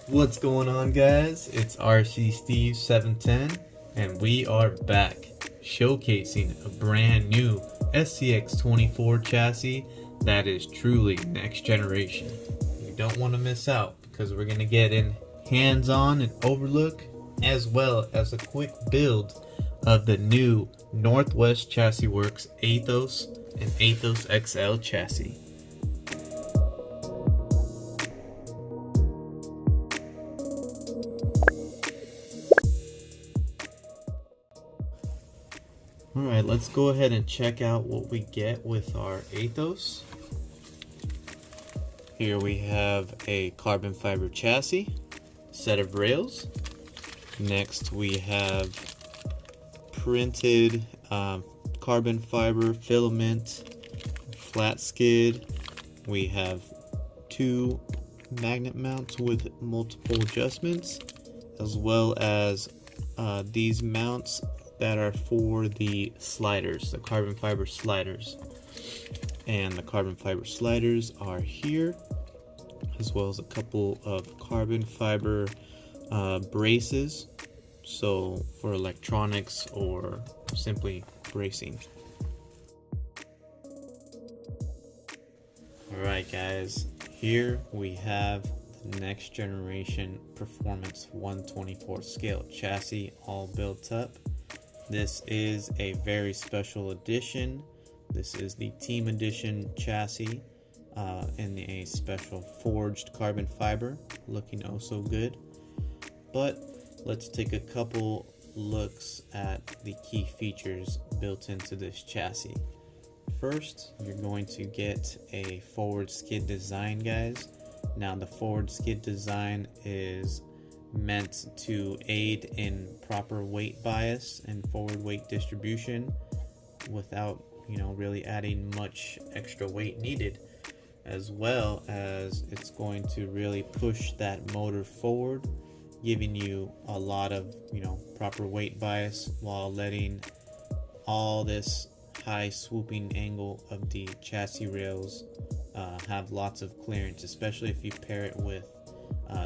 What's going on, guys? It's RC710 and we are back showcasing a brand new SCX24 chassis that is truly next generation. You don't want to miss out because we're going to get in hands-on and overlook as well as a quick build of the new NWChassisWorks Athos and Athos XL chassis. Alright, let's go ahead and check out what we get with our Athos. Here we have a carbon fiber chassis, set of rails. Next we have printed carbon fiber filament, flat skid. We have two magnet mounts with multiple adjustments, as well as these mounts that are for the sliders, the carbon fiber sliders. And the carbon fiber sliders are here, as well as a couple of carbon fiber braces, so for electronics or simply bracing. Alright guys, here we have the next generation performance 1/24 scale chassis all built up. This is a very special edition. This is the Team Edition chassis in a special forged carbon fiber, looking oh so good. But let's take a couple looks at the key features built into this chassis. First, you're going to get a forward skid design, guys. Now the forward skid design is meant to aid in proper weight bias and forward weight distribution without, really adding much extra weight needed, as well as it's going to really push that motor forward, giving you a lot of, proper weight bias while letting all this high swooping angle of the chassis rails have lots of clearance, especially if you pair it with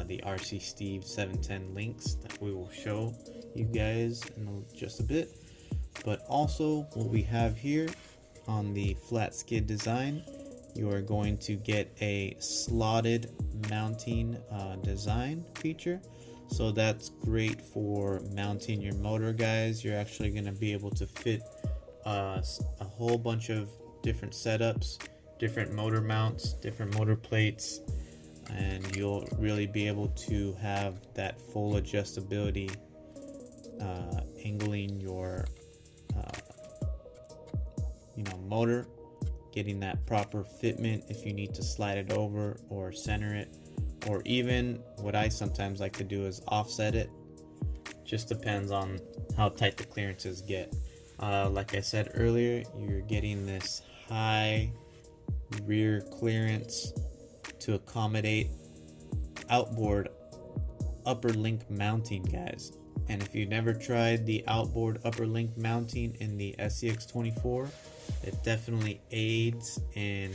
the RC710 links that we will show you guys in just a bit. But also what we have here on the flat skid design, you are going to get a slotted mounting design feature. So that's great for mounting your motor, guys. You're actually going to be able to fit a whole bunch of different setups, different motor mounts, different motor plates, and you'll really be able to have that full adjustability, angling your motor, getting that proper fitment if you need to slide it over or center it, or even what I sometimes like to do is offset it. Just depends on how tight the clearances get. Like I said earlier, you're getting this high rear clearance to accommodate outboard upper link mounting, guys. And if you've never tried the outboard upper link mounting in the SCX24, it definitely aids in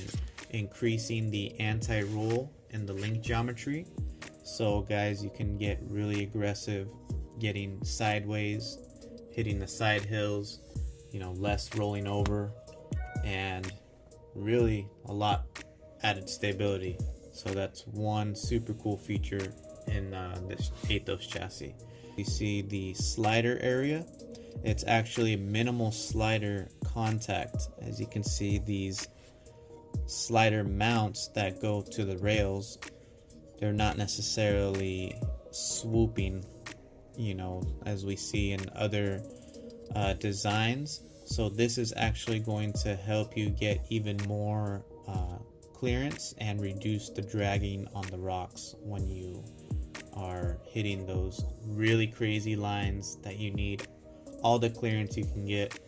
increasing the anti-roll in the link geometry. So guys, you can get really aggressive getting sideways, hitting the side hills, less rolling over, and really a lot added stability. So that's one super cool feature in this Athos chassis. You see the slider area, it's actually minimal slider contact. As you can see, these slider mounts that go to the rails, they're not necessarily swooping, as we see in other designs. So this is actually going to help you get even more clearance and reduce the dragging on the rocks when you are hitting those really crazy lines that you need all the clearance you can get.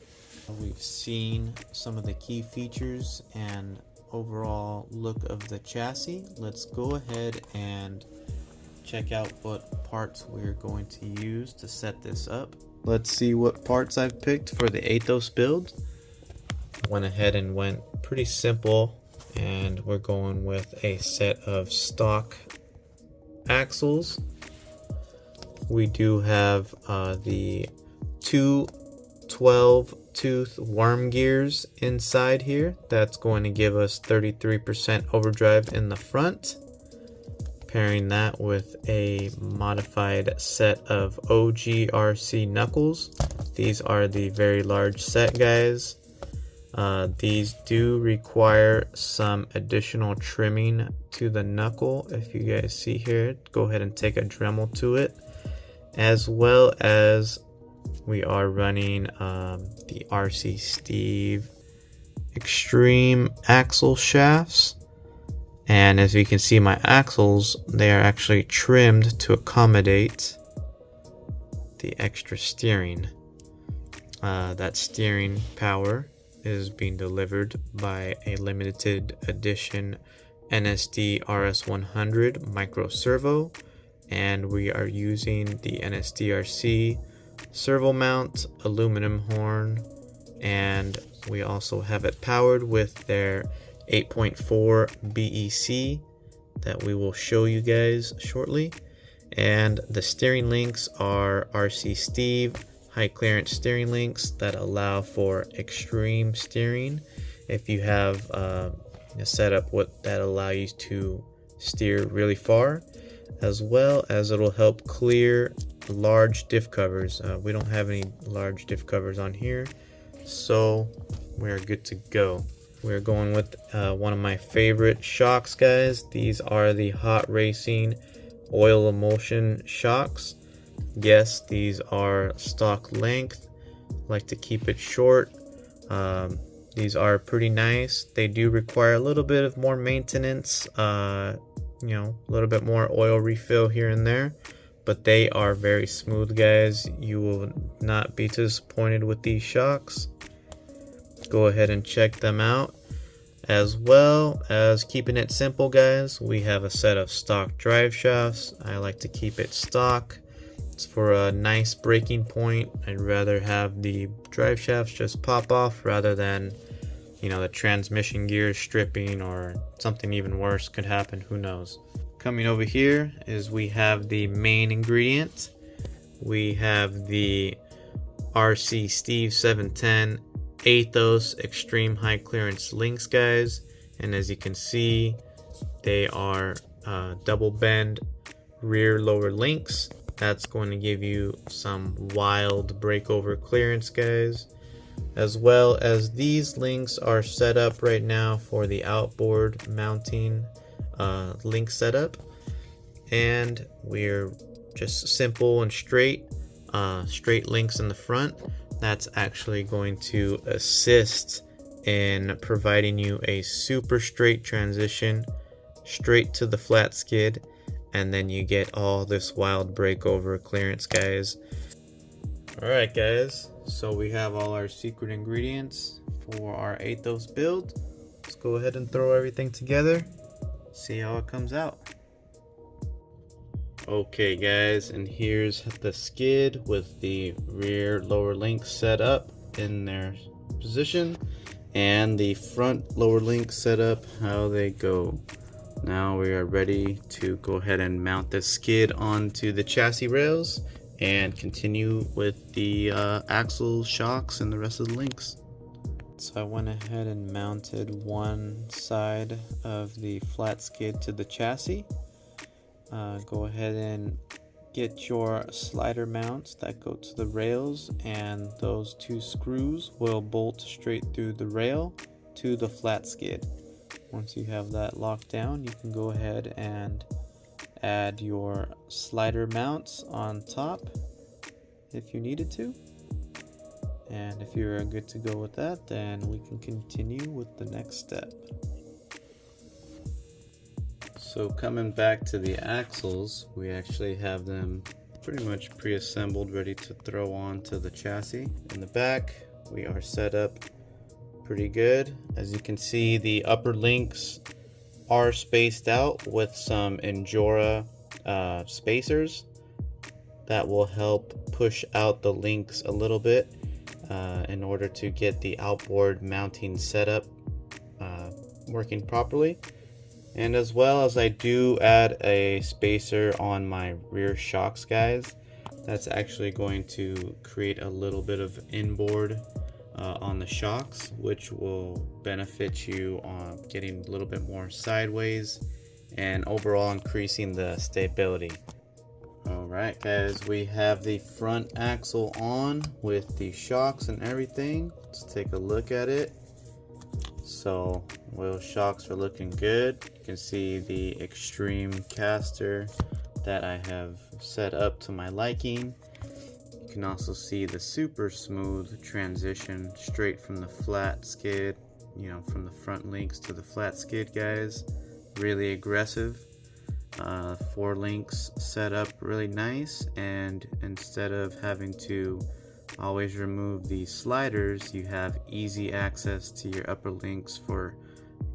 We've seen some of the key features and overall look of the chassis. Let's go ahead and check out what parts we're going to use to set this up. Let's see what parts I've picked for the Athos build. Went ahead and went pretty simple, and we're going with a set of stock axles, we do have the two 12-tooth worm gears inside here. That's going to give us 33% overdrive in the front. Pairing that with a modified set of OGRC knuckles. These are the very large set, guys. These do require some additional trimming to the knuckle. If you guys see here, go ahead and take a Dremel to it. As well as we are running the RC Steve Extreme axle shafts. And as you can see, my axles, they are actually trimmed to accommodate the extra steering. That steering power is being delivered by a limited edition NSD RS100 micro servo, and we are using the NSDRC servo mount aluminum horn, and we also have it powered with their 8.4 BEC that we will show you guys shortly. And the steering links are RC Steve high clearance steering links that allow for extreme steering. If you have a setup that allow you to steer really far, as well as it'll help clear large diff covers. We don't have any large diff covers on here, so we're good to go. We're going with one of my favorite shocks, guys. These are the Hot Racing oil emulsion shocks. Yes, these are stock length. Like to keep it short. These are pretty nice. They do require a little bit of more maintenance, a little bit more oil refill here and there, but they are very smooth, guys. You will not be disappointed with these shocks. Go ahead and check them out. As well as keeping it simple, guys, we have a set of stock drive shafts. I like to keep it stock. It's for a nice braking point. I'd rather have the drive shafts just pop off rather than, the transmission gears stripping, or something even worse could happen, who knows. Coming over here is we have the main ingredient. We have the RC Steve 710 Athos Extreme High Clearance links, guys, and as you can see, they are double bend rear lower links. That's going to give you some wild breakover clearance, guys. As well as these links are set up right now for the outboard mounting link setup, and we're just simple and straight links in the front. That's actually going to assist in providing you a super straight transition straight to the flat skid, and then you get all this wild breakover clearance, guys. Alright, guys, so we have all our secret ingredients for our Athos build. Let's go ahead and throw everything together, see how it comes out. Okay, guys, and here's the skid with the rear lower links set up in their position, and the front lower links set up how they go. Now we are ready to go ahead and mount the skid onto the chassis rails and continue with the axle shocks and the rest of the links. So I went ahead and mounted one side of the flat skid to the chassis. Go ahead and get your slider mounts that go to the rails, and those two screws will bolt straight through the rail to the flat skid. Once you have that locked down, you can go ahead and add your slider mounts on top if you needed to. And if you're good to go with that, then we can continue with the next step. So coming back to the axles, we actually have them pretty much pre-assembled, ready to throw onto the chassis. In the back, we are set up pretty good. As you can see, the upper links are spaced out with some Injora spacers that will help push out the links a little bit in order to get the outboard mounting setup working properly. And as well as I do add a spacer on my rear shocks, guys. That's actually going to create a little bit of inboard on the shocks, which will benefit you on getting a little bit more sideways and overall increasing the stability. Alright guys, we have the front axle on with the shocks and everything. Let's take a look at it. So wheel shocks are looking good. You can see the extreme caster that I have set up to my liking. You can also see the super smooth transition straight from the flat skid, you know, from the front links to the flat skid, guys. Really aggressive. 4 links set up really nice, and instead of having to always remove the sliders, you have easy access to your upper links for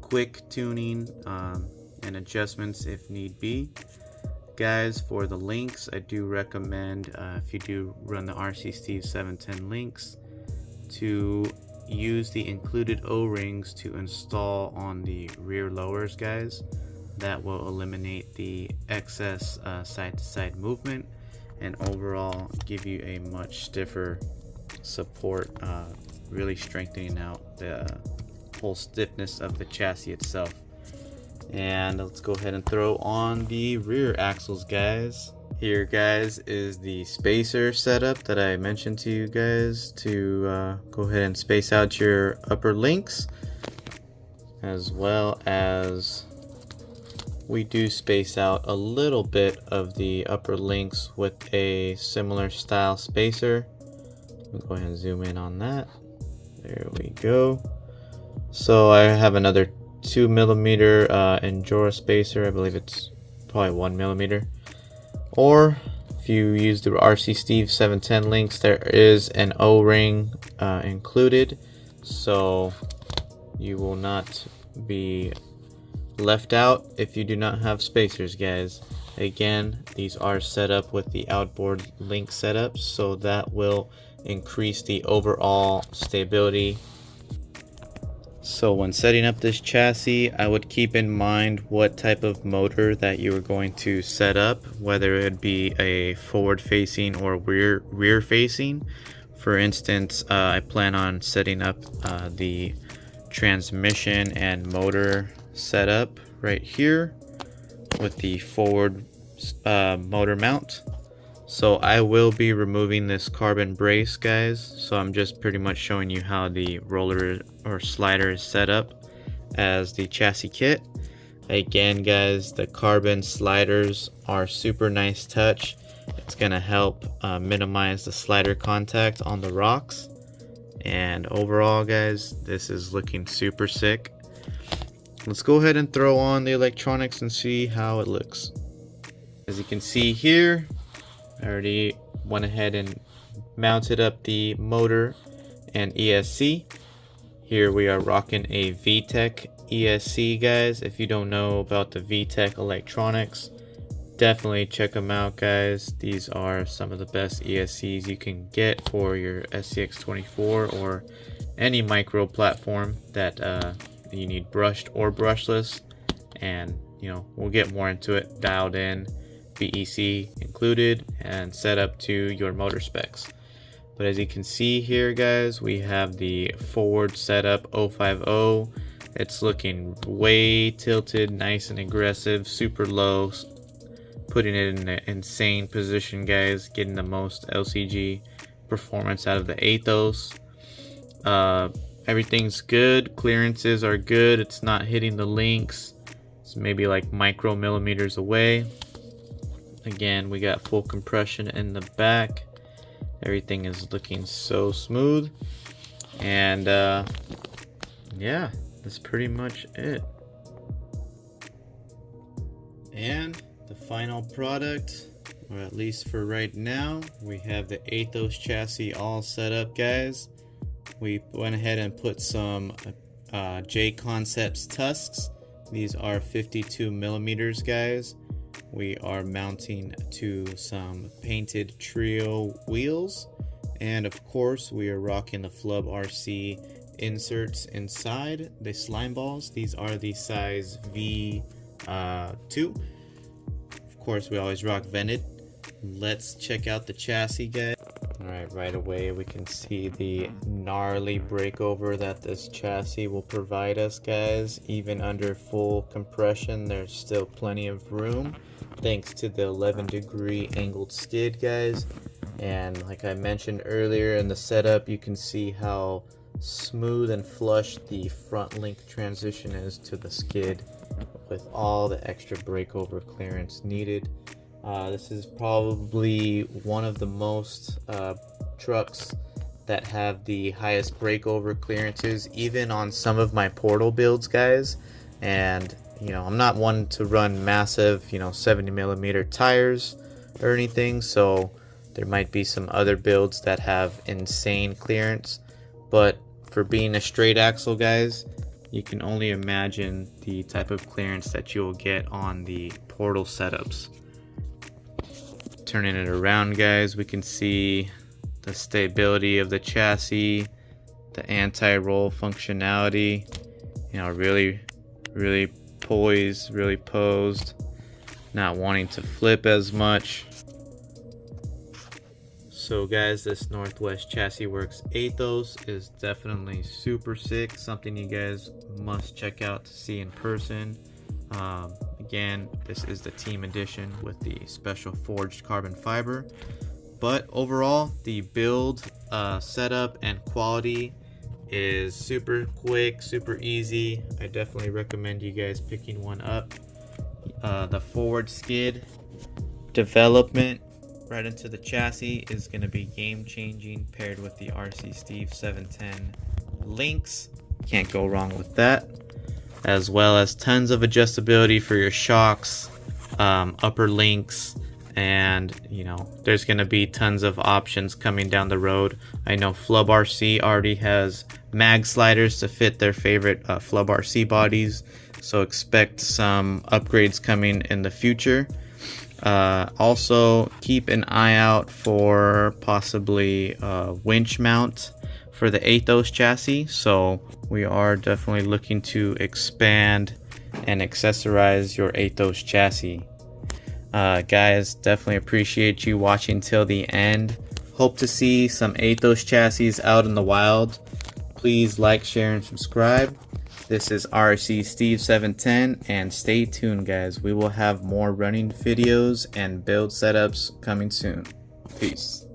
quick tuning and adjustments if need be. Guys, for the links, I do recommend if you do run the RC Steve 710 links, to use the included O-rings to install on the rear lowers, guys. That will eliminate the excess side-to-side movement and overall give you a much stiffer support, really strengthening out the whole stiffness of the chassis itself. And let's go ahead and throw on the rear axles, guys. Here, guys, is the spacer setup that I mentioned to you guys to go ahead and space out your upper links, as well as we do space out a little bit of the upper links with a similar style spacer. We'll go ahead and zoom in on that. There we go. So I have another 2mm Endura spacer. I believe it's probably 1mm. Or if you use the RC Steve 710 links, there is an O-ring included, so you will not be left out if you do not have spacers, guys. Again, these are set up with the outboard link setups, so that will increase the overall stability. So when setting up this chassis, I would keep in mind what type of motor that you are going to set up, whether it be a forward facing or rear facing. For instance, I plan on setting up the transmission and motor setup right here with the forward motor mount. So I will be removing this carbon brace, guys, so I'm just pretty much showing you how the roller or slider is set up as the chassis kit. Again, guys, the carbon sliders are super nice touch. It's gonna help minimize the slider contact on the rocks, and overall, guys, this is looking super sick. Let's go ahead and throw on the electronics and see how it looks. As you can see here, I already went ahead and mounted up the motor and ESC. Here we are rocking a VTech ESC, guys. If you don't know about the VTech electronics, definitely check them out, guys. These are some of the best ESCs you can get for your SCX24 or any micro platform that you need brushed or brushless. And you know, we'll get more into it, dialed in, BEC included, and set up to your motor specs. But as you can see here, guys, we have the forward setup 050. It's looking way tilted, nice and aggressive, super low, putting it in an insane position, guys, getting the most LCG performance out of the Athos. Everything's good, clearances are good, it's not hitting the links, it's maybe like micromillimeters away. Again, we got full compression in the back. Everything is looking so smooth. And yeah, that's pretty much it. And the final product, or at least for right now, we have the Athos chassis all set up, guys. We went ahead and put some J Concepts tusks. These are 52mm, guys. We are mounting to some painted trio wheels, and of course we are rocking the Flub RC inserts inside the slime balls. These are the size V 2. Of course, we always rock vented. Let's check out the chassis, guys. Alright, right away we can see the gnarly breakover that this chassis will provide us, guys. Even under full compression, there's still plenty of room thanks to the 11-degree angled skid, guys. And like I mentioned earlier in the setup, you can see how smooth and flush the front link transition is to the skid with all the extra breakover clearance needed. This is probably one of the most trucks that have the highest breakover clearances, even on some of my portal builds, guys. And you know, I'm not one to run massive 70mm tires or anything, so there might be some other builds that have insane clearance, but for being a straight axle, guys, you can only imagine the type of clearance that you'll get on the portal setups. Turning it around, guys, we can see the stability of the chassis, the anti-roll functionality, really poised, really posed, not wanting to flip as much. So guys, this NWChassisWorks Athos is definitely super sick, something you guys must check out to see in person. Again, this is the team edition with the special forged carbon fiber, but overall the build, setup, and quality is super quick, super easy. I definitely recommend you guys picking one up. The forward skid development right into the chassis is going to be game changing, paired with the RC Steve 710 links. Can't go wrong with that, as well as tons of adjustability for your shocks, upper links, and there's going to be tons of options coming down the road. I know Flub RC already has mag sliders to fit their favorite Flub RC bodies, so expect some upgrades coming in the future. Also keep an eye out for possibly winch mount for the Athos chassis, so we are definitely looking to expand and accessorize your Athos chassis. Guys, definitely appreciate you watching till the end. Hope to see some Athos chassis out in the wild. Please like, share, and subscribe. This is RC Steve 710, and stay tuned, guys. We will have more running videos and build setups coming soon. Peace.